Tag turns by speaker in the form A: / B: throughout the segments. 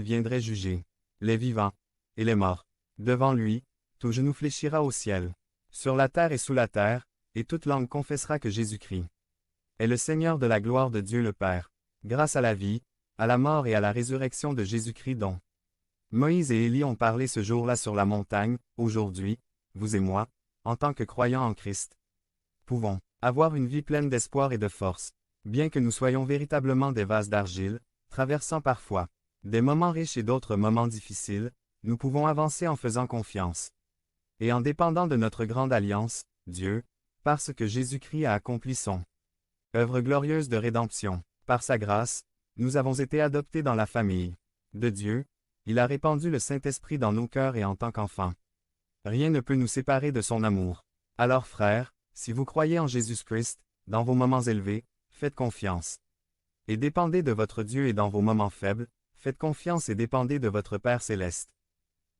A: viendrait juger les vivants et les morts. Devant lui, tout genou fléchira au ciel, sur la terre et sous la terre, et toute langue confessera que Jésus-Christ est le Seigneur de la gloire de Dieu le Père, grâce à la vie, à la mort et à la résurrection de Jésus-Christ dont Moïse et Élie ont parlé ce jour-là sur la montagne. Aujourd'hui, vous et moi, en tant que croyants en Christ, pouvons avoir une vie pleine d'espoir et de force, bien que nous soyons véritablement des vases d'argile, traversant parfois des moments riches et d'autres moments difficiles, nous pouvons avancer en faisant confiance et en dépendant de notre grande alliance, Dieu, parce que Jésus-Christ a accompli son œuvre glorieuse de rédemption. Par sa grâce, nous avons été adoptés dans la famille de Dieu. Il a répandu le Saint-Esprit dans nos cœurs et en tant qu'enfants. Rien ne peut nous séparer de son amour. Alors frères, si vous croyez en Jésus-Christ, dans vos moments élevés, faites confiance. Et dépendez de votre Dieu et dans vos moments faibles, faites confiance et dépendez de votre Père céleste.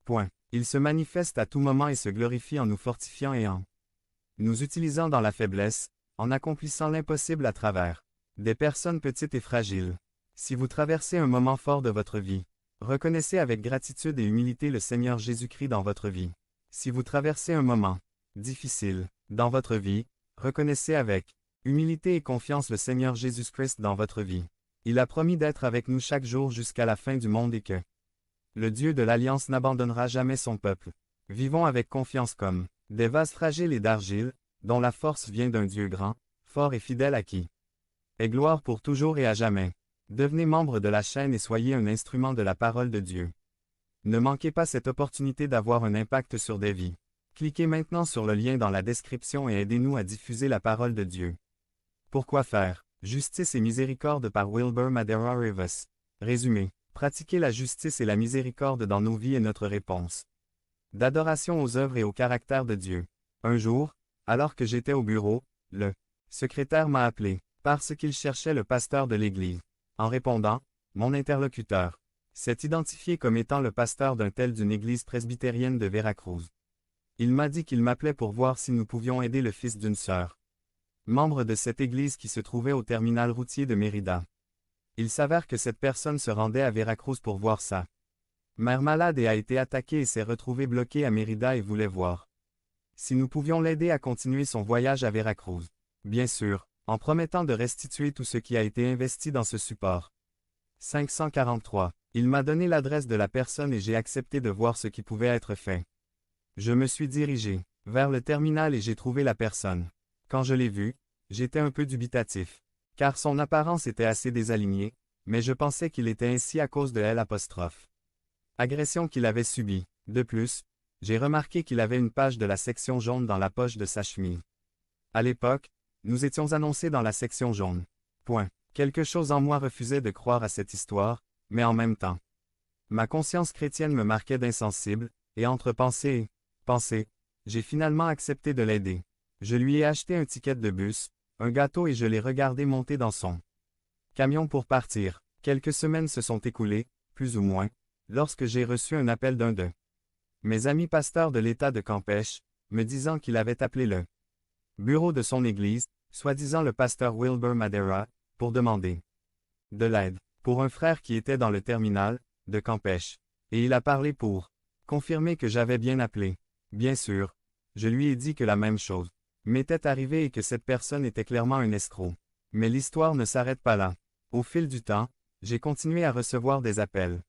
A: Point. Il se manifeste à tout moment et se glorifie en nous fortifiant et en nous utilisant dans la faiblesse, en accomplissant l'impossible à travers des personnes petites et fragiles. Si vous traversez un moment fort de votre vie, reconnaissez avec gratitude et humilité le Seigneur Jésus-Christ dans votre vie. Si vous traversez un moment difficile dans votre vie, reconnaissez avec humilité et confiance le Seigneur Jésus-Christ dans votre vie. Il a promis d'être avec nous chaque jour jusqu'à la fin du monde et que le Dieu de l'Alliance n'abandonnera jamais son peuple. Vivons avec confiance comme des vases fragiles et d'argile, dont la force vient d'un Dieu grand, fort et fidèle à qui est gloire pour toujours et à jamais. Devenez membre de la chaîne et soyez un instrument de la parole de Dieu. Ne manquez pas cette opportunité d'avoir un impact sur des vies. Cliquez maintenant sur le lien dans la description et aidez-nous à diffuser la parole de Dieu. Pourquoi faire? Justice et miséricorde par Wilbur Madera Rivas. Résumé. Pratiquer la justice et la miséricorde dans nos vies est notre réponse d'adoration aux œuvres et au caractère de Dieu. Un jour, alors que j'étais au bureau, le secrétaire m'a appelé, parce qu'il cherchait le pasteur de l'église. En répondant, mon interlocuteur s'est identifié comme étant le pasteur d'une église presbytérienne de Veracruz. Il m'a dit qu'il m'appelait pour voir si nous pouvions aider le fils d'une sœur, membre de cette église qui se trouvait au terminal routier de Mérida. Il s'avère que cette personne se rendait à Veracruz pour voir sa mère malade et a été attaquée et s'est retrouvée bloquée à Mérida et voulait voir si nous pouvions l'aider à continuer son voyage à Veracruz. Bien sûr, en promettant de restituer tout ce qui a été investi dans ce support. 543. Il m'a donné l'adresse de la personne et j'ai accepté de voir ce qui pouvait être fait. Je me suis dirigé vers le terminal et j'ai trouvé la personne. Quand je l'ai vue, j'étais un peu dubitatif, car son apparence était assez désalignée, mais je pensais qu'il était ainsi à cause de l'agression qu'il avait subie. De plus, j'ai remarqué qu'il avait une page de la section jaune dans la poche de sa chemise. À l'époque, nous étions annoncés dans la section jaune. Point. Quelque chose en moi refusait de croire à cette histoire, mais en même temps, ma conscience chrétienne me marquait d'insensible, et entre pensée et pensée, j'ai finalement accepté de l'aider. Je lui ai acheté un ticket de bus, un gâteau et je l'ai regardé monter dans son camion pour partir. Quelques semaines se sont écoulées, plus ou moins, lorsque j'ai reçu un appel d'un de mes amis pasteurs de l'État de Campeche, me disant qu'il avait appelé le bureau de son église, soi-disant le pasteur Wilbur Madera, pour demander de l'aide pour un frère qui était dans le terminal de Campeche. Et il a parlé pour confirmer que j'avais bien appelé. Bien sûr, je lui ai dit que la même chose m'était arrivée et que cette personne était clairement un escroc. Mais l'histoire ne s'arrête pas là. Au fil du temps, j'ai continué à recevoir des appels